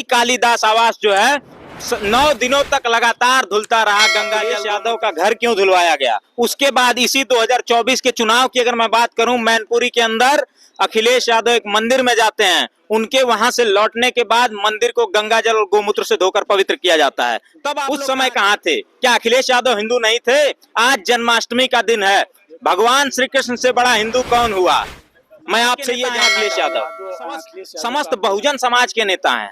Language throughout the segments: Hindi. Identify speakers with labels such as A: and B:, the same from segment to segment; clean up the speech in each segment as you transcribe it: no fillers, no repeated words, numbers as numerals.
A: वही कालिदास आवास जो है 9 दिनों तक लगातार धुलता रहा। गंगा जल यादव का घर क्यों धुलवाया गया? उसके बाद इसी 2024 के चुनाव की अगर मैं बात करूं, मैनपुरी के अंदर अखिलेश यादव एक मंदिर में जाते हैं, उनके वहां से लौटने के बाद मंदिर को गंगा जल और गोमूत्र से धोकर पवित्र किया जाता है। तब आप उस समय कहाँ थे? क्या अखिलेश यादव हिंदू नहीं थे? आज जन्माष्टमी का दिन है, भगवान श्री कृष्ण से बड़ा हिंदू कौन हुआ? मैं आपसे ये जानना, अखिलेश यादव समस्त बहुजन समाज के नेता हैं,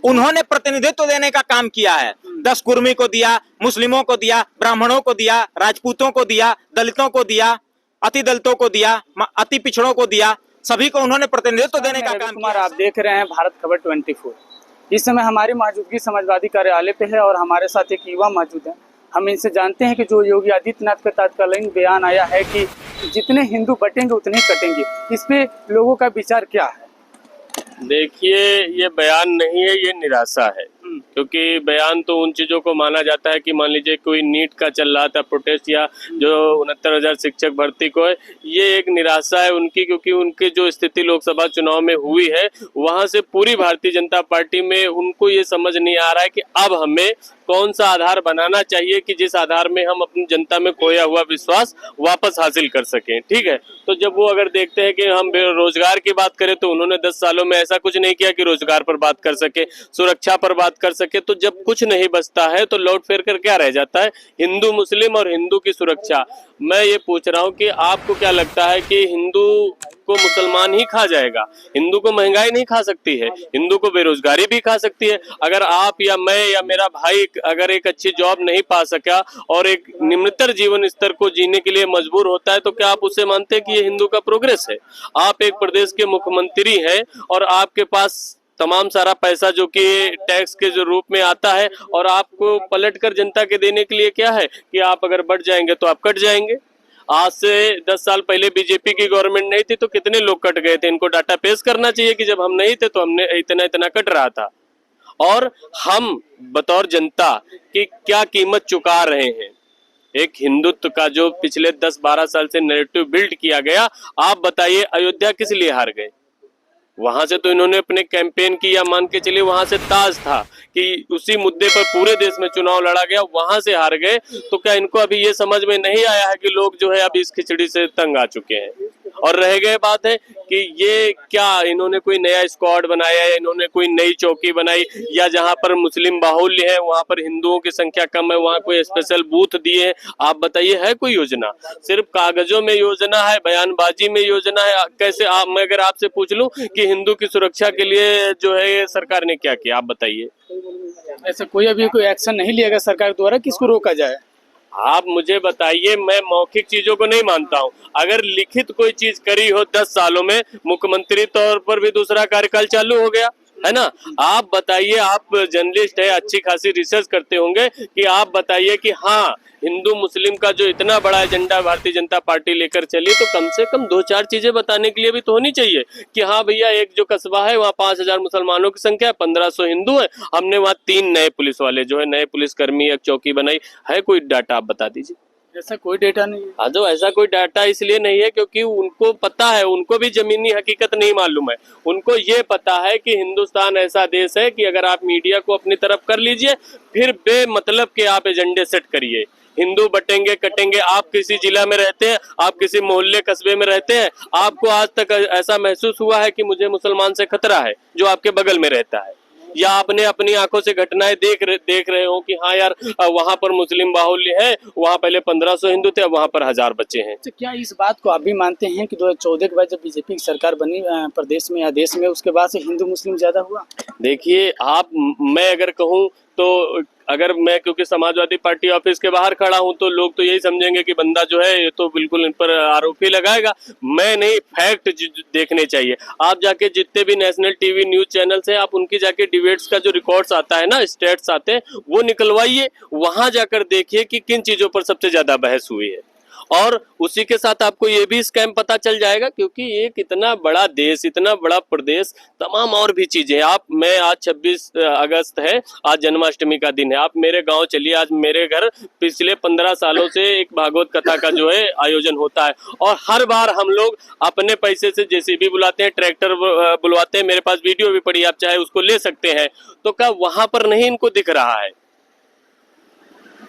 A: उन्होंने प्रतिनिधित्व देने का काम किया है। 10 कुर्मी को दिया, मुस्लिमों को दिया, ब्राह्मणों को दिया, राजपूतों को दिया, दलितों को दिया, अति दलितों को दिया, अति पिछड़ों को दिया, सभी को उन्होंने प्रतिनिधित्व देने का काम किया।
B: आप देख रहे हैं भारत खबर 24। इस समय हमारी मौजूदगी समाजवादी कार्यालय पे है और हमारे साथ एक युवा मौजूद है। हम इनसे जानते हैं कि जो योगी आदित्यनाथ का तत्कालीन बयान आया है कि जितने हिंदू बटेंगे उतने ही कटेंगे, इस पे लोगों का विचार क्या है?
C: देखिए, ये बयान नहीं है, ये निराशा है। क्योंकि बयान तो उन चीज़ों को माना जाता है कि मान लीजिए कोई नीट का चल रहा था प्रोटेस्ट, या जो 69,000 शिक्षक भर्ती को है, ये एक निराशा है उनकी। क्योंकि उनकी जो स्थिति लोकसभा चुनाव में हुई है, वहाँ से पूरी भारतीय जनता पार्टी में उनको ये समझ नहीं आ रहा है कि अब हमें कौन सा आधार बनाना चाहिए कि जिस आधार में हम अपनी जनता में खोया हुआ विश्वास वापस हासिल कर सकें। ठीक है, तो जब वो अगर देखते हैं कि हम बेरोजगार की बात करें, तो उन्होंने 10 सालों में ऐसा कुछ नहीं किया कि रोजगार पर बात कर सके, सुरक्षा पर बात कर सके। तो जब कुछ नहीं बचता है तो लौट फेर कर क्या रह जाता है? हिंदू मुस्लिम और हिंदू की सुरक्षा। मैं ये पूछ रहा हूँ कि आपको क्या लगता है कि हिंदू को मुसलमान ही खा जाएगा? हिंदू को महंगाई नहीं खा सकती है, हिंदू को बेरोजगारी भी खा सकती है। अगर आप या मैं या मेरा भाई अगर एक अच्छी जॉब नहीं पा सका और एक निम्नतर जीवन स्तर को जीने के लिए मजबूर होता है, तो क्या आप उसे मानते हैं कि ये हिंदू का प्रोग्रेस है? आप एक प्रदेश के मुख्यमंत्री हैं और आपके पास तमाम सारा पैसा जो कि टैक्स के जो रूप में आता है, और आपको पलटकर जनता के देने के लिए क्या है कि आप अगर बढ़ जाएंगे तो आप कट जाएंगे। आज से 10 साल पहले बीजेपी की गवर्नमेंट नहीं थी तो कितने लोग कट गए थे? इनको डाटा पेश करना चाहिए कि जब हम नहीं थे तो हमने इतना इतना कट रहा था। और हम बतौर जनता की क्या कीमत चुका रहे हैं? एक हिंदुत्व का जो पिछले 10-12 साल से नैरेटिव बिल्ड किया गया, आप बताइए अयोध्या किस लिए हार गए? वहां से तो इन्होंने अपने कैंपेन की, या मान के चलिए वहां से ताज था कि उसी मुद्दे पर पूरे देश में चुनाव लड़ा गया, वहां से हार गए। तो क्या इनको अभी ये समझ में नहीं आया है कि लोग जो है अभी इस खिचड़ी से तंग आ चुके हैं? और रह गए बात है कि ये क्या इन्होंने कोई नया स्क्वाड बनाया, या इन्होंने कोई नई चौकी बनाई, या जहां पर मुस्लिम बाहुल्य है वहां पर हिंदुओं की संख्या कम है वहां कोई स्पेशल बूथ दिए हैं? आप बताइए, है कोई योजना? सिर्फ कागजों में योजना है, बयानबाजी में योजना है। कैसे मैं अगर आपसे पूछ लूं कि हिंदू की सुरक्षा के लिए जो है सरकार ने क्या किया, आप बताइए।
B: ऐसा कोई अभी कोई एक्शन नहीं लिया गया सरकार द्वारा कि इसको रोका जाए?
C: आप मुझे बताइए, मैं मौखिक चीजों को नहीं मानता हूं। अगर लिखित कोई चीज करी हो 10 सालों में, मुख्यमंत्री तौर पर भी दूसरा कार्यकाल चालू हो गया है ना। आप बताइए, आप जर्नलिस्ट है, अच्छी खासी रिसर्च करते होंगे, कि आप बताइए कि हाँ हिंदू मुस्लिम का जो इतना बड़ा एजेंडा भारतीय जनता पार्टी लेकर चली, तो कम से कम 2-4 चीजें बताने के लिए भी तो होनी चाहिए कि हाँ भैया, एक जो कस्बा है वहाँ 5,000 मुसलमानों की संख्या है, 1,500 हिंदू है, हमने वहाँ 3 नए पुलिस वाले जो है, नए पुलिसकर्मी, एक चौकी बनाई है। कोई डाटा आप बता दीजिए।
B: ऐसा कोई डेटा नहीं है।
C: हाँ, जो ऐसा कोई डाटा इसलिए नहीं है क्योंकि उनको पता है, उनको भी जमीनी हकीकत नहीं मालूम है। उनको ये पता है कि हिंदुस्तान ऐसा देश है कि अगर आप मीडिया को अपनी तरफ कर लीजिए, फिर बेमतलब के आप एजेंडे सेट करिए। हिंदू बटेंगे कटेंगे। आप किसी जिला में रहते हैं, आप किसी मोहल्ले कस्बे में रहते हैं, आपको आज तक ऐसा महसूस हुआ है कि मुझे मुसलमान से खतरा है जो आपके बगल में रहता है? या आपने अपनी आंखों से घटनाएं देख रहे हो कि हाँ यार, वहां पर मुस्लिम बाहुल्य है, वहां पहले 1,500 हिंदू थे, अब वहां पर 1000 बच्चे हैं।
B: तो क्या इस बात को आप भी मानते हैं कि 2014 के बाद जब बीजेपी की सरकार बनी प्रदेश में या देश में, उसके बाद से हिंदू मुस्लिम ज्यादा हुआ?
C: देखिए, मैं अगर कहूँ तो अगर मैं, क्योंकि समाजवादी पार्टी ऑफिस के बाहर खड़ा हूं, तो लोग तो यही समझेंगे कि बंदा जो है ये तो बिल्कुल इन पर आरोप ही लगाएगा। मैं नहीं, फैक्ट देखने चाहिए। आप जाके जितने भी नेशनल टीवी न्यूज चैनल्स हैं, आप उनकी जाके डिबेट्स का जो रिकॉर्ड्स आता है ना, स्टेट्स आते हैं, वो निकलवाइए, वहां जाकर देखिए कि किन चीजों पर सबसे ज्यादा बहस हुई है। और उसी के साथ आपको ये भी स्कैम पता चल जाएगा, क्योंकि एक इतना बड़ा देश, इतना बड़ा प्रदेश, तमाम और भी चीजें। आप मैं आज 26 अगस्त है, आज जन्माष्टमी का दिन है, आप मेरे गांव चलिए, आज मेरे घर पिछले 15 सालों से एक भागवत कथा का जो है आयोजन होता है, और हर बार हम लोग अपने पैसे से जेसीबी बुलाते हैं, ट्रैक्टर बुलवाते हैं, मेरे पास वीडियो भी पड़ी, आप चाहे उसको ले सकते हैं। तो क्या वहां पर नहीं इनको दिख रहा है?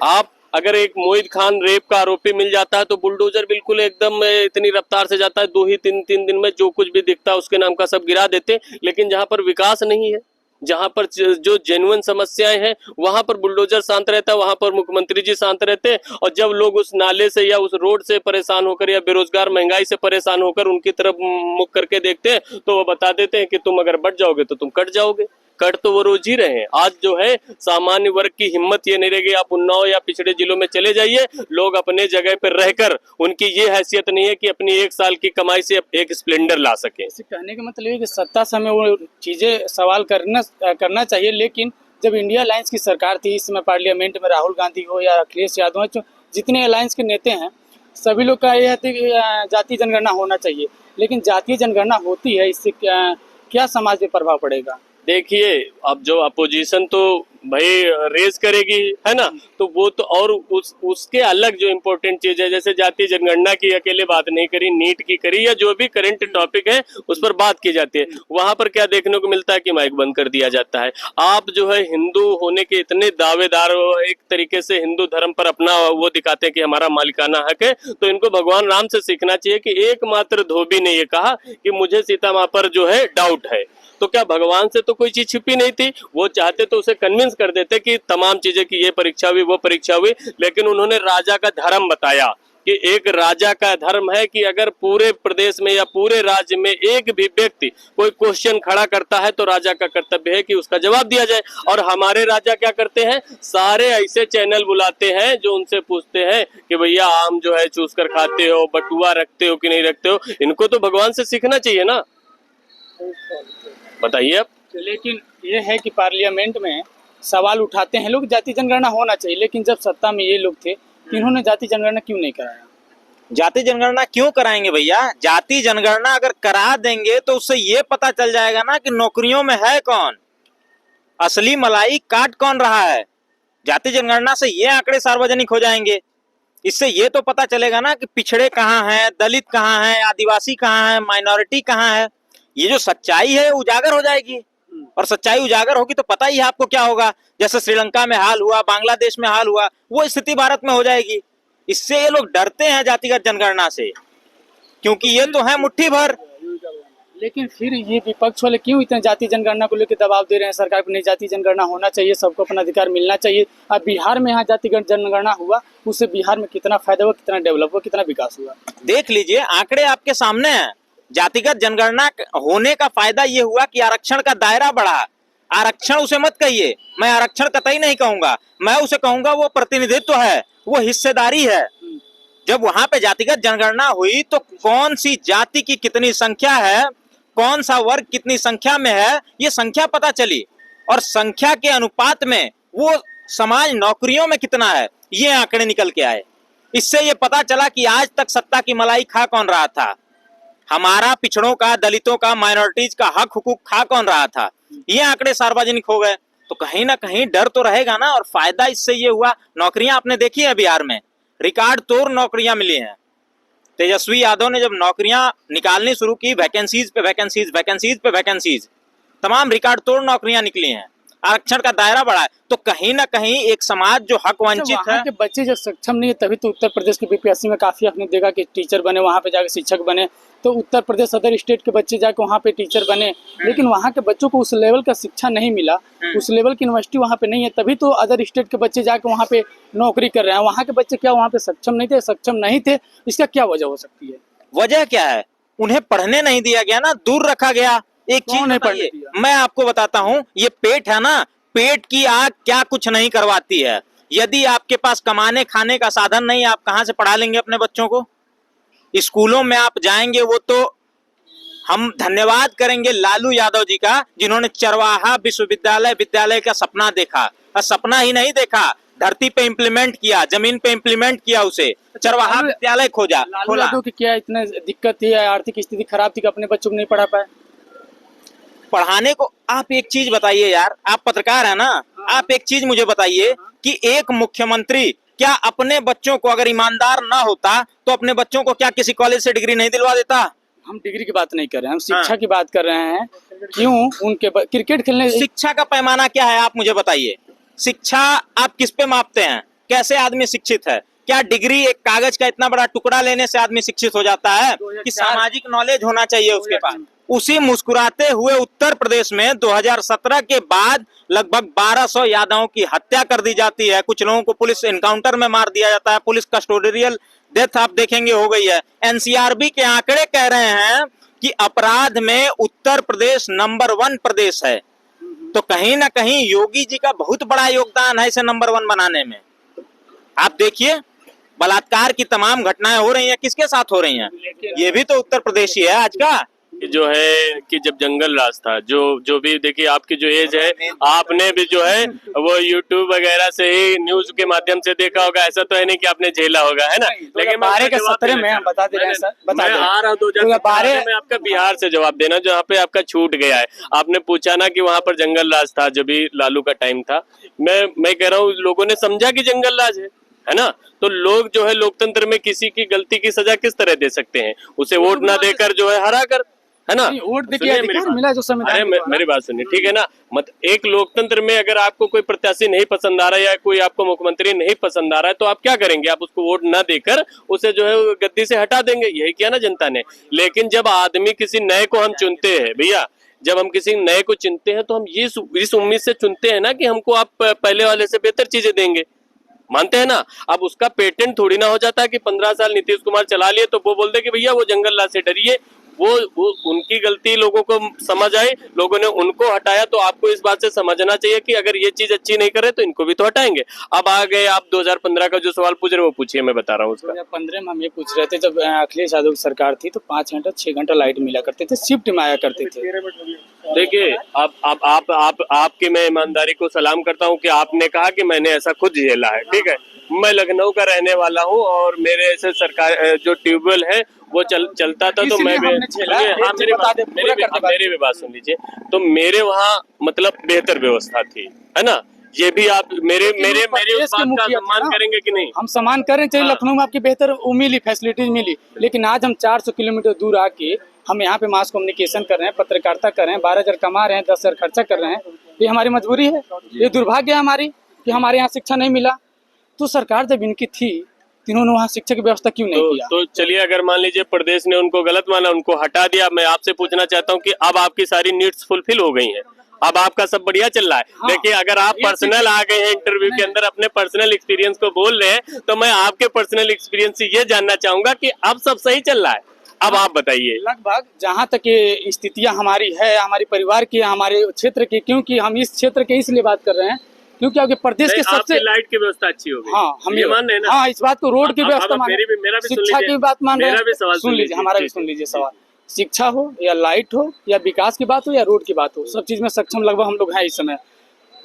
C: आप अगर एक मोहित खान रेप का आरोपी मिल जाता है तो बुलडोजर बिल्कुल एकदम इतनी रफ्तार से जाता है, 2 ही 3 दिन में जो कुछ भी दिखता है उसके नाम का सब गिरा देते। लेकिन जहां पर विकास नहीं है, जहां पर जो जेन्युइन समस्याएं हैं, वहां पर बुलडोजर शांत रहता है, वहां पर मुख्यमंत्री जी शांत रहते हैं। और जब लोग उस नाले से या उस रोड से परेशान होकर या बेरोजगार महंगाई से परेशान होकर उनकी तरफ मुख करके देखते हैं तो वो बता देते हैं कि तुम अगर बढ़ जाओगे तो तुम कट जाओगे। कट तो वो रोज ही रहे हैं। आज जो है सामान्य वर्ग की हिम्मत ये नहीं रहेगी। आप उन्नाव या पिछड़े जिलों में चले जाइए, लोग अपने जगह पर रहकर, उनकी ये हैसियत नहीं है कि अपनी 1 साल की कमाई से एक स्प्लेंडर ला सके।
B: कहने का मतलब है कि सत्ता समय वो चीजें सवाल करना चाहिए, लेकिन जब इंडिया अलायंस की सरकार थी, इस समय पार्लियामेंट में राहुल गांधी हो या अखिलेश यादव हो, जो जितने अलायंस के नेता हैं, सभी लोग का यह है कि जातीय जनगणना होना चाहिए। लेकिन जातीय जनगणना होती है, इससे क्या समाज पे प्रभाव पड़ेगा?
C: देखिए, अब जो अपोजिशन तो भाई रेज करेगी, है ना, तो वो तो, और उसके अलग जो इम्पोर्टेंट चीज है, जैसे जातीय जनगणना की अकेले बात नहीं करी, नीट की करी, या जो भी करंट टॉपिक है उस पर बात की जाती है। वहां पर क्या देखने को मिलता है कि माइक बंद कर दिया जाता है। आप जो है हिंदू होने के इतने दावेदार, एक तरीके से हिंदू धर्म पर अपना वो दिखाते हैं कि हमारा मालिकाना हक है, तो इनको भगवान राम से सीखना चाहिए कि एकमात्र धोबी ने ये कहा कि मुझे सीता माँ पर जो है डाउट है। तो क्या भगवान से तो कोई चीज छिपी नहीं थी? वो चाहते तो उसे कन्विंस कर देते कि तमाम चीजें की ये परीक्षा हुई, वो परीक्षा हुई, लेकिन उन्होंने राजा का धर्म बताया कि एक राजा का धर्म है कि अगर पूरे प्रदेश में या पूरे राज्य में एक भी व्यक्ति कोई क्वेश्चन खड़ा करता है तो राजा का कर्तव्य है कि उसका जवाब दिया जाए। और हमारे राजा क्या करते हैं, सारे ऐसे चैनल बुलाते हैं जो उनसे पूछते हैं कि भैया आम जो है चूस कर खाते हो, बटुआ रखते हो कि नहीं रखते हो। इनको तो भगवान से सीखना चाहिए ना, बताइए आप।
B: लेकिन ये है कि पार्लियामेंट में सवाल उठाते हैं लोग, जाति जनगणना होना चाहिए, लेकिन जब सत्ता में ये लोग थे, इन्होंने जाति जनगणना क्यों नहीं कराया?
A: जाति जनगणना क्यों कराएंगे भैया? जाति जनगणना अगर करा देंगे तो उससे ये पता चल जाएगा ना कि नौकरियों में है कौन, असली मलाई काट कौन रहा है। जाति जनगणना से ये आंकड़े सार्वजनिक हो जाएंगे। इससे ये तो पता चलेगा ना कि पिछड़े कहाँ हैं, दलित कहाँ हैं, आदिवासी कहाँ है, माइनॉरिटी कहाँ है। ये जो सच्चाई है उजागर हो जाएगी, और सच्चाई उजागर होगी तो पता ही है आपको क्या होगा। जैसे श्रीलंका में हाल हुआ, बांग्लादेश में हाल हुआ, वो स्थिति भारत में हो जाएगी। इससे ये लोग डरते हैं जातिगत जनगणना से, क्योंकि ये तो है मुट्ठी भर।
B: लेकिन फिर ये विपक्ष वाले क्यों इतने जाति जनगणना को लेकर दबाव दे रहे हैं सरकार को? नहीं, जाति जनगणना होना चाहिए, सबको अपना अधिकार मिलना चाहिए। अब बिहार में यहाँ जातिगत जनगणना हुआ, उससे बिहार में कितना फायदा हुआ, कितना डेवलप हुआ, कितना विकास हुआ,
A: देख लीजिए, आंकड़े आपके सामने हैं। जातिगत जनगणना होने का फायदा ये हुआ कि आरक्षण का दायरा बढ़ा। आरक्षण उसे मत कहिए, मैं आरक्षण कतई नहीं कहूंगा, मैं उसे कहूंगा वो प्रतिनिधित्व है, वो हिस्सेदारी है। जब वहां पे जातिगत जनगणना हुई तो कौन सी जाति की कितनी संख्या है, कौन सा वर्ग कितनी संख्या में है, ये संख्या पता चली। और संख्या के अनुपात में वो समाज नौकरियों में कितना है, ये आंकड़े निकल के आए। इससे ये पता चला कि आज तक सत्ता की मलाई खा कौन रहा था, हमारा पिछड़ों का, दलितों का, माइनॉरिटीज का हक हुकूक खा कौन रहा था। ये आंकड़े सार्वजनिक हो गए तो कहीं ना कहीं डर तो रहेगा ना। और फायदा इससे ये हुआ, नौकरियां आपने देखी है बिहार में, रिकॉर्ड तोड़ नौकरियां मिली हैं। तेजस्वी यादव ने जब नौकरियां निकालनी शुरू की, वैकेंसीज पे वैकेंसीज, वैकेंसीज पे वैकेंसीज, तमाम रिकॉर्ड तोड़ नौकरियां निकली हैं। आरक्षण का दायरा बढ़ा है, तो कहीं ना कहीं एक समाज जो हक वंचित है,
B: के बच्चे जब सक्षम नहीं है, तभी तो उत्तर प्रदेश के बीपीएससी में काफी आपने देखा कि टीचर बने, वहाँ पे जाके शिक्षक बने। तो उत्तर प्रदेश अदर स्टेट के बच्चे जाके वहाँ पे टीचर बने, लेकिन वहाँ के बच्चों को उस लेवल का शिक्षा नहीं मिला, उस लेवल की यूनिवर्सिटी वहाँ पे नहीं है, तभी तो अदर स्टेट के बच्चे जाके वहाँ पे नौकरी कर रहे हैं। वहाँ के बच्चे क्या वहाँ पे सक्षम नहीं थे? इसका क्या वजह हो सकती है?
A: वजह क्या है? उन्हें पढ़ने नहीं दिया गया ना, दूर रखा गया। एक चीज नहीं पढ़ने दिया, मैं आपको बताता हूँ, ये पेट है ना, पेट की आग क्या कुछ नहीं करवाती है। यदि आपके पास कमाने खाने का साधन नहीं, आप कहाँ से पढ़ा लेंगे अपने बच्चों को? स्कूलों में आप जाएंगे, वो तो हम धन्यवाद करेंगे लालू यादव जी का, जिन्होंने चरवाहा विश्वविद्यालय का सपना देखा। और सपना ही नहीं देखा, धरती पे इम्प्लीमेंट किया, जमीन पे इम्प्लीमेंट किया, उसे चरवाहा विद्यालय खोला।
B: लालू यादव की क्या इतने दिक्कत थी, आर्थिक स्थिति खराब थी कि अपने बच्चों को नहीं पढ़ा पाए?
A: पढ़ाने को आप एक चीज बताइए यार, आप पत्रकार है ना, आप एक चीज मुझे बताइए कि एक मुख्यमंत्री क्या अपने बच्चों को, अगर ईमानदार ना होता तो अपने बच्चों को क्या किसी कॉलेज से डिग्री नहीं दिलवा देता?
B: हम डिग्री की बात नहीं कर रहे हैं, हम शिक्षा की बात कर रहे हैं। क्यों उनके क्रिकेट खेलने
A: शिक्षा का पैमाना क्या है आप मुझे बताइए। शिक्षा आप किस पे मापते हैं? कैसे आदमी शिक्षित है? क्या डिग्री एक कागज का इतना बड़ा टुकड़ा लेने से आदमी शिक्षित हो जाता है? कि सामाजिक नॉलेज होना चाहिए उसके पास। उसी मुस्कुराते हुए उत्तर प्रदेश में 2017 के बाद लगभग 1200 यादवों की हत्या कर दी जाती है। कुछ लोगों को पुलिस एनकाउंटर में मार दिया जाता है, पुलिस कस्टोडियल डेथ आप देखेंगे हो गई है। एनसीआरबी के आंकड़े कह रहे हैं कि अपराध में उत्तर प्रदेश नंबर 1 प्रदेश है। तो कहीं ना कहीं योगी जी का बहुत बड़ा योगदान है इसे नंबर 1 बनाने में। आप देखिए बलात्कार की तमाम घटनाएं हो रही हैं, किसके साथ हो रही हैं? ये भी तो उत्तर प्रदेश ही है आज का।
C: जो है कि जब जंगल राज था, जो भी देखिए, आपकी जो एज है, आपने भी जो है वो यूट्यूब वगैरह से ही न्यूज के माध्यम से देखा होगा। ऐसा तो है नहीं कि आपने झेला होगा, है ना? लेकिन
B: 12 के 17 में हम बता दे रहे हैं सर, बता
C: मैं आ रहा हूँ 2012 में। आपका बिहार से जवाब देना, जहाँ पे आपका छूट गया है। आपने पूछा ना कि वहाँ पर जंगल राज था, जब भी लालू का टाइम था। मैं कह रहा हूँ लोगों ने समझा कि जंगल राज है ना? तो लोग जो है लोकतंत्र में किसी की गलती की सजा किस तरह दे सकते हैं? उसे वोट ना देकर जो है हरा कर, है ना?
B: वोट देके अधिकार मिला जो संविधान।
C: मेरी बात सुनिए, ठीक है ना? मत एक लोकतंत्र में अगर आपको कोई प्रत्याशी नहीं पसंद आ रहा है या कोई आपको मुख्यमंत्री नहीं पसंद आ रहा है, तो आप क्या करेंगे? आप उसको वोट ना देकर उसे जो है गद्दी से हटा देंगे। यही किया ना जनता ने। लेकिन जब आदमी किसी नए को हम चुनते हैं भैया, जब हम किसी नए को चुनते हैं तो हम ये इस उम्मीद से चुनते हैं ना कि हमको आप पहले वाले से बेहतर चीजें देंगे। मानते हैं ना? अब उसका पेटेंट थोड़ी ना हो जाता है कि 15 साल नीतीश कुमार चला लिए तो वो बोल दे कि भैया वो जंगल राज से डरिए। वो उनकी गलती लोगों को समझ आई, लोगों ने उनको हटाया। तो आपको इस बात से समझना चाहिए कि अगर ये चीज अच्छी नहीं करे तो इनको भी तो हटाएंगे। अब आ गए आप 2015 का जो सवाल पूछ रहे हो, वो पूछिए, मैं बता रहा हूँ उसका।
B: 2015 में हम ये पूछ रहे थे, जब अखिलेश यादव की सरकार थी तो 5 घंटा 6 घंटा लाइट मिला करते थे, शिफ्ट में आया करते थे।
C: देखिए आपकी मैं ईमानदारी को सलाम करता हूँ कि आपने कहा कि मैंने ऐसा खुद झेला है, ठीक है। मैं लखनऊ का रहने वाला हूँ और मेरे ऐसे सरकार जो ट्यूबवेल है वो चलता था, तो मैं मेरी भी बात सुन लीजिए। तो मेरे वहाँ मतलब बेहतर व्यवस्था थी, है ना? ये भी आप मेरे उस बात का सम्मान करेंगे कि नहीं?
B: हम सम्मान करें, चाहिए लखनऊ में आपकी बेहतर मिली, फैसिलिटीज मिली। लेकिन आज हम 400 किलोमीटर दूर आके हम यहाँ पे मास कम्युनिकेशन कर रहे हैं, पत्रकारिता कर रहे हैं, 12,000 कमा रहे हैं, 10,000 खर्चा कर रहे हैं। ये हमारी मजबूरी है, ये दुर्भाग्य है हमारी कि हमारे यहाँ शिक्षा नहीं मिला। तो सरकार जब इनकी थी, इन्होंने वहाँ शिक्षा की व्यवस्था क्यों नहीं किया?
C: तो चलिए, अगर मान लीजिए प्रदेश ने उनको गलत माना, उनको हटा दिया, मैं आपसे पूछना चाहता हूँ कि अब आपकी सारी नीड्स फुलफिल हो गई हैं, अब आपका सब बढ़िया चल रहा है। हाँ, देखिए, अगर आप पर्सनल आ गए हैं इंटरव्यू के अंदर, अपने पर्सनल एक्सपीरियंस को बोल रहे हैं, तो मैं आपके पर्सनल एक्सपीरियंस से ये जानना चाहूंगा कि अब सब सही चल रहा है। अब आप बताइए।
B: लगभग जहाँ तक ये स्थितियाँ हमारी है, हमारे परिवार की, हमारे क्षेत्र की, क्योंकि हम इस क्षेत्र के इसलिए बात कर रहे हैं क्योंकि आपके प्रदेश के सबसे
C: लाइट की व्यवस्था अच्छी हो गई।
B: हाँ, हम
C: ये मान रहे हैं ना?
B: हाँ, इस बात को, रोड की व्यवस्था मान,
C: मेरा भी
B: शिक्षा की बात मान रहे हैं। सुन लीजिए, हमारा भी
C: जी,
B: सुन लीजिए सवाल। शिक्षा हो या लाइट हो या विकास की बात हो या रोड की बात हो, सब चीज में सक्षम लगभग हम लोग हैं इस समय।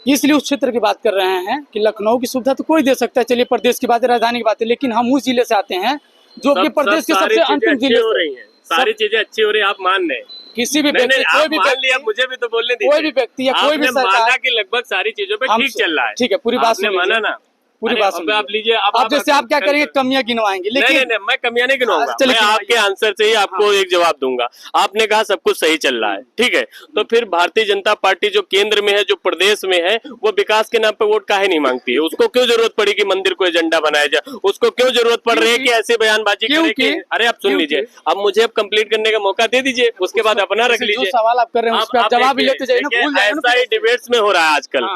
B: इसलिए उस क्षेत्र की बात कर रहे हैं कि लखनऊ की सुविधा तो कोई दे सकता है, चलिए प्रदेश की बात है, राजधानी की बात है, लेकिन हम उस जिले से आते हैं जो कि प्रदेश के सबसे अंतिम जिले
C: हो रही है। सारी चीजें अच्छी हो रही है, आप मान रहे हैं।
B: किसी भी व्यक्ति, कोई भी व्यक्ति,
C: मुझे भी तो बोलने दीजिए।
B: कोई भी व्यक्ति या कोई भी सरकार,
C: माना कि लगभग सारी चीजों पे ठीक चल रहा है।
B: ठीक है, पूरी बात सुन
C: माना ना,
B: पूरी बात सुन
C: आप लीजिए।
B: अब जैसे आप क्या करेंगे, कमियां गिनवाएंगे, लेकिन
C: नहीं, मैं कमियां नहीं गिनवाऊंगा, मैं आपके आंसर से ही आपको एक जवाब दूंगा। आपने कहा सब कुछ सही चल रहा है, ठीक है। तो फिर भारतीय जनता पार्टी जो केंद्र में है, जो प्रदेश में है, वो विकास के नाम पे वोट काहे नहीं मांगती है? उसको क्यों जरूरत पड़ी कि मंदिर को एजेंडा बनाया जाए? उसको क्यों जरूरत पड़ रही है कि ऐसी बयानबाजी करे? अरे आप सुन लीजिए, अब मुझे अब कंप्लीट करने का मौका दे दीजिए, उसके बाद अपना रख लीजिए।
B: सवाल आप कर रहे हैं उसका आप जवाब भी लेते जाइए।
C: ऐसा ही डिबेट्स में हो रहा है आजकल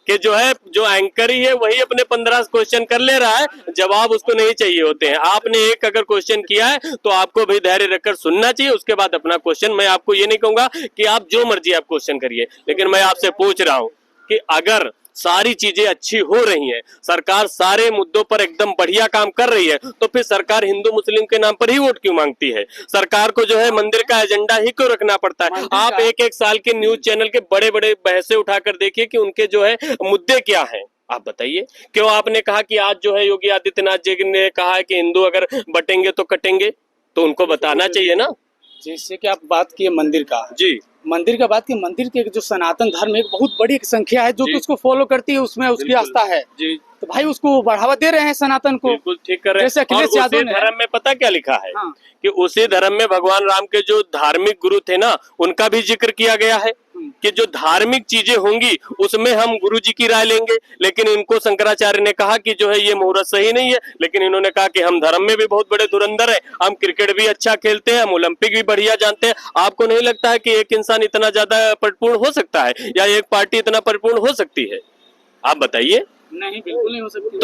C: कि जो एंकर ही है वही अपने 15 क्वेश्चन कर ले रहा है, जवाब उसको नहीं चाहिए होते हैं। आपने एक अगर क्वेश्चन किया है तो आपको भी धैर्य रखकर सुनना चाहिए, उसके बाद अपना क्वेश्चन। मैं आपको ये नहीं कहूंगा कि आप जो मर्जी आप क्वेश्चन करिए, लेकिन मैं आपसे पूछ रहा हूं कि अगर सारी चीजें अच्छी हो रही हैं, सरकार सारे मुद्दों पर एकदम बढ़िया काम कर रही है, तो फिर सरकार हिंदू मुस्लिम के नाम पर ही वोट क्यों मांगती है? सरकार को जो है मंदिर का एजेंडा ही क्यों रखना पड़ता है? आप एक साल के न्यूज चैनल के बड़े बड़े बहसें उठाकर देखिए कि उनके जो है मुद्दे क्या हैं। आप बताइए, क्यों आपने कहा कि आज जो है योगी आदित्यनाथ जी ने कहा है कि हिंदू अगर बटेंगे तो कटेंगे, तो उनको बताना चाहिए ना।
B: जैसे कि आप बात किए मंदिर का,
C: जी
B: मंदिर का बात की, मंदिर के जो सनातन धर्म है एक बहुत बड़ी एक संख्या है जो
C: जी।
B: कि उसको फॉलो करती है, उसमें उसकी
C: बिल्कुल।
B: आस्था है।
C: जी
B: तो भाई उसको बढ़ावा दे रहे हैं सनातन को।
C: बिल्कुल ठीक कर रहे
B: जैसे
C: हैं। और
B: अखिलेश यादव
C: उसी
B: ने
C: धर्म में पता क्या लिखा है
B: हाँ।
C: कि उसी धर्म में भगवान राम के जो धार्मिक गुरु थे ना, उनका भी जिक्र किया गया है कि जो धार्मिक चीजें होंगी उसमें हम गुरु जी की राय लेंगे। लेकिन इनको शंकराचार्य ने कहा कि जो है ये मुहूर्त सही नहीं है, लेकिन इन्होंने कहा कि हम धर्म में भी बहुत बड़े धुरंधर हैं, हम क्रिकेट भी अच्छा खेलते हैं, हम ओलंपिक भी बढ़िया जानते हैं। आपको नहीं लगता है कि एक इंसान इतना ज्यादा परिपूर्ण हो सकता है, या एक पार्टी इतना परिपूर्ण हो सकती है? आप बताइए।
B: नहीं, बिल्कुल नहीं हो सकती।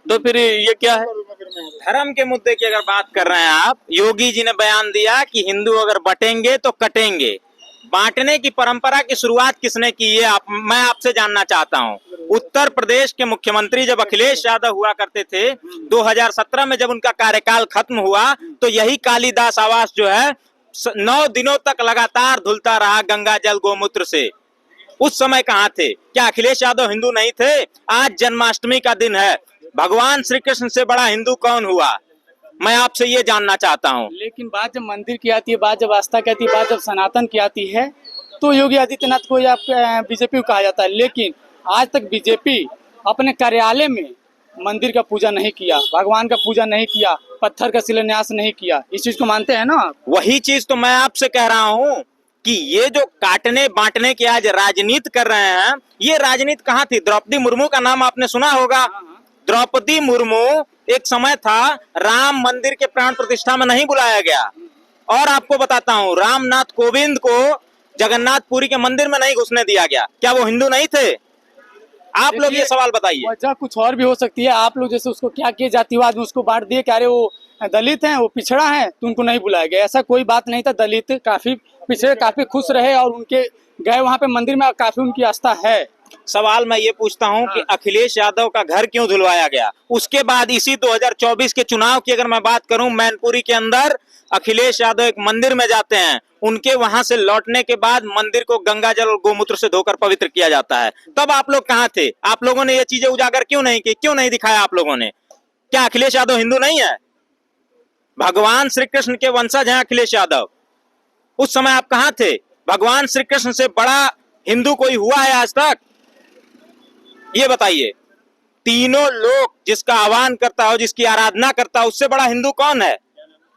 C: तो फिर ये क्या है?
A: धर्म के मुद्दे की अगर बात कर रहे हैं आप, योगी जी ने बयान दिया कि हिंदू अगर बटेंगे तो कटेंगे। बांटने की परंपरा की शुरुआत किसने की है, मैं आपसे जानना चाहता हूं। उत्तर प्रदेश के मुख्यमंत्री जब अखिलेश यादव हुआ करते थे, 2017 में जब उनका कार्यकाल खत्म हुआ, तो यही कालिदास आवास जो है 9 दिनों तक लगातार धुलता रहा गंगा जल गोमूत्र से। उस समय कहाँ थे? क्या अखिलेश यादव हिंदू नहीं थे? आज जन्माष्टमी का दिन है, भगवान श्री कृष्ण से बड़ा हिंदू कौन हुआ? मैं आपसे ये जानना चाहता हूँ।
B: लेकिन बात जब मंदिर की आती है, बात जब आस्था की आती है, बात जब सनातन की आती है, तो योगी आदित्यनाथ को या बीजेपी को कहा जाता है। लेकिन आज तक बीजेपी अपने कार्यालय में मंदिर का पूजा नहीं किया, भगवान का पूजा नहीं किया, पत्थर का शिलान्यास नहीं किया। इस चीज को मानते हैं ना आप?
A: वही चीज तो मैं आपसे कह रहा हूँ कि ये जो काटने बांटने की आज राजनीति कर रहे हैं, ये राजनीति कहाँ थी? द्रौपदी मुर्मू का नाम आपने सुना होगा। द्रौपदी मुर्मू एक समय था राम मंदिर के प्राण प्रतिष्ठा में नहीं बुलाया गया। और आपको बताता हूँ, रामनाथ कोविंद को जगन्नाथपुरी के मंदिर में नहीं घुसने दिया गया। क्या वो हिंदू नहीं थे? आप लोग ये सवाल बताइए।
B: वजह कुछ और भी हो सकती है। आप लोग जैसे उसको क्या किए, जातिवाद में उसको बांट दिए कि अरे वो दलित हैं, वो पिछड़ा है, तो उनको नहीं बुलाया गया। ऐसा कोई बात नहीं था। दलित काफी पिछड़े काफी खुश रहे और उनके गए वहां पे मंदिर में, काफी उनकी आस्था है।
A: सवाल मैं ये पूछता हूं कि अखिलेश यादव का घर क्यों धुलवाया गया? उसके बाद इसी 2024 के चुनाव की अगर मैं बात करूं, मैनपुरी के अंदर अखिलेश यादव एक मंदिर में जाते हैं, उनके वहां से लौटने के बाद मंदिर को गंगा जल और गोमूत्र से धोकर पवित्र किया जाता है। तब आप लोग कहां थे? आप लोगों ने ये चीजें उजागर क्यों नहीं की, क्यों नहीं दिखाया आप लोगों ने? क्या अखिलेश यादव हिंदू नहीं है? भगवान श्री कृष्ण के वंशज हैं अखिलेश यादव। उस समय आप कहां थे? भगवान श्री कृष्ण से बड़ा हिंदू कोई हुआ है आज तक? ये बताइए। तीनों लोग जिसका आह्वान करता हो, जिसकी आराधना करता हो, उससे बड़ा हिंदू कौन है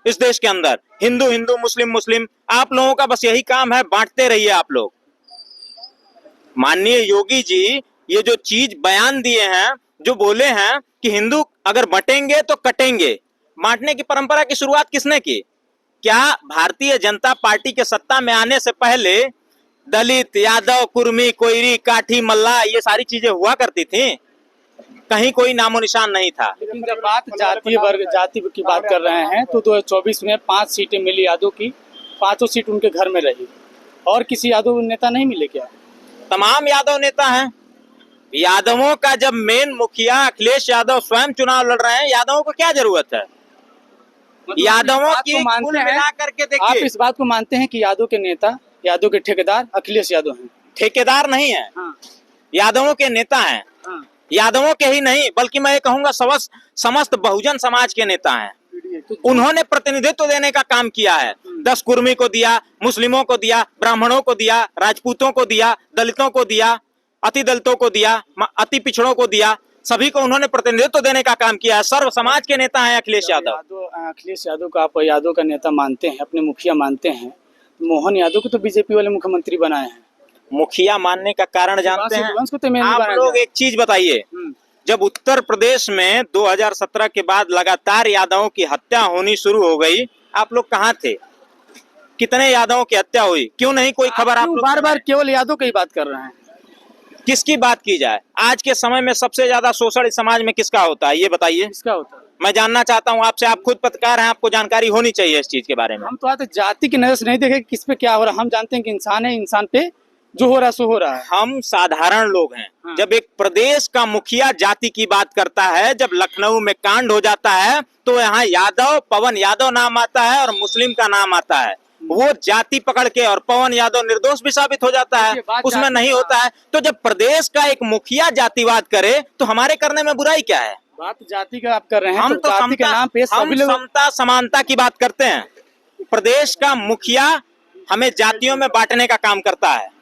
A: इस देश के अंदर? हिंदू हिंदू, मुस्लिम मुस्लिम। आप लोगों का बस यही काम है, बांटते रहिए आप लोग। माननीय योगी जी ये जो चीज बयान दिए हैं, जो बोले हैं कि हिंदू अगर बटेंगे तो कटेंगे, बांटने की परंपरा की शुरुआत किसने की? क्या भारतीय जनता पार्टी के सत्ता में आने से पहले दलित, यादव, कुर्मी, कोयरी, काठी, मल्ला ये सारी चीजें हुआ करती थी? कहीं कोई नामो निशान नहीं था।
B: लेकिन जब बात जातीय वर्ग जाति की बात कर रहे हैं, तो 2024 में 5 सीटें मिली यादव की, 5 सीट उनके घर में रही। और किसी यादव नेता नहीं मिले क्या?
A: तमाम यादव नेता हैं। यादवों का जब मेन मुखिया अखिलेश यादव स्वयं चुनाव लड़ रहे हैं, यादवों को क्या जरूरत है? यादवों की कुल मिला करके
B: आप
A: देखिए।
B: इस बात को मानते हैं कि यादव के नेता, यादव के ठेकेदार अखिलेश यादव हैं?
A: ठेकेदार नहीं है, यादवों के नेता हैं। यादवों के ही नहीं बल्कि मैं ये कहूंगा समस्त बहुजन समाज के नेता हैं। उन्होंने प्रतिनिधित्व देने का काम किया है। 10 कुर्मी को दिया, मुस्लिमों को दिया, ब्राह्मणों को दिया, राजपूतों को दिया, दलितों को दिया, अति दलितों को दिया, अति पिछड़ों को दिया, सभी को उन्होंने प्रतिनिधित्व देने का काम किया है। सर्व समाज के नेता हैं अखिलेश यादव।
B: अखिलेश यादव को आप यादव का नेता मानते हैं, अपने मुखिया मानते हैं। मोहन यादव को तो बीजेपी वाले मुख्यमंत्री बनाए हैं।
A: मुखिया मानने का कारण जानते हैं आप लोग?
B: लोग
A: एक चीज बताइए, जब उत्तर प्रदेश में 2017 के बाद लगातार यादवों की हत्या होनी शुरू हो गई, आप लोग कहाँ थे? कितने यादवों की हत्या हुई? क्यों नहीं कोई खबर? आप लोग
B: बार बार केवल यादव की ही बात कर रहे हैं।
A: किसकी बात की जाए? आज के समय में सबसे ज्यादा शोषण समाज में किसका होता है, ये बताइए।
B: किसका होता है?
A: मैं जानना चाहता हूँ आपसे। आप खुद पत्रकार हैं, आपको जानकारी होनी चाहिए इस चीज के बारे में।
B: हम तो आते जाति की नजर से नहीं देखे किस पे क्या हो रहा है। हम जानते हैं कि इंसान है, इंसान पे जो हो रहा है सो हो रहा है।
A: हम साधारण लोग हैं। जब एक प्रदेश का मुखिया जाति की बात करता है, जब लखनऊ में कांड हो जाता है, तो यहाँ यादव, पवन यादव नाम आता है और मुस्लिम का नाम आता है। वो जाति पकड़ के, और पवन यादव निर्दोष भी साबित हो जाता है,
B: देखिए, बात
A: उसमें
B: जाति
A: नहीं
B: का-
A: होता है। तो जब प्रदेश का एक मुखिया जातिवाद करे तो हमारे करने में बुराई क्या है?
B: बात जाति का आप कर रहे हैं,
A: हम तो
B: जाति के नाम पे
A: हम
B: सभी लोग
A: समता समानता की बात करते हैं। प्रदेश का मुखिया हमें जातियों में बांटने का काम करता है।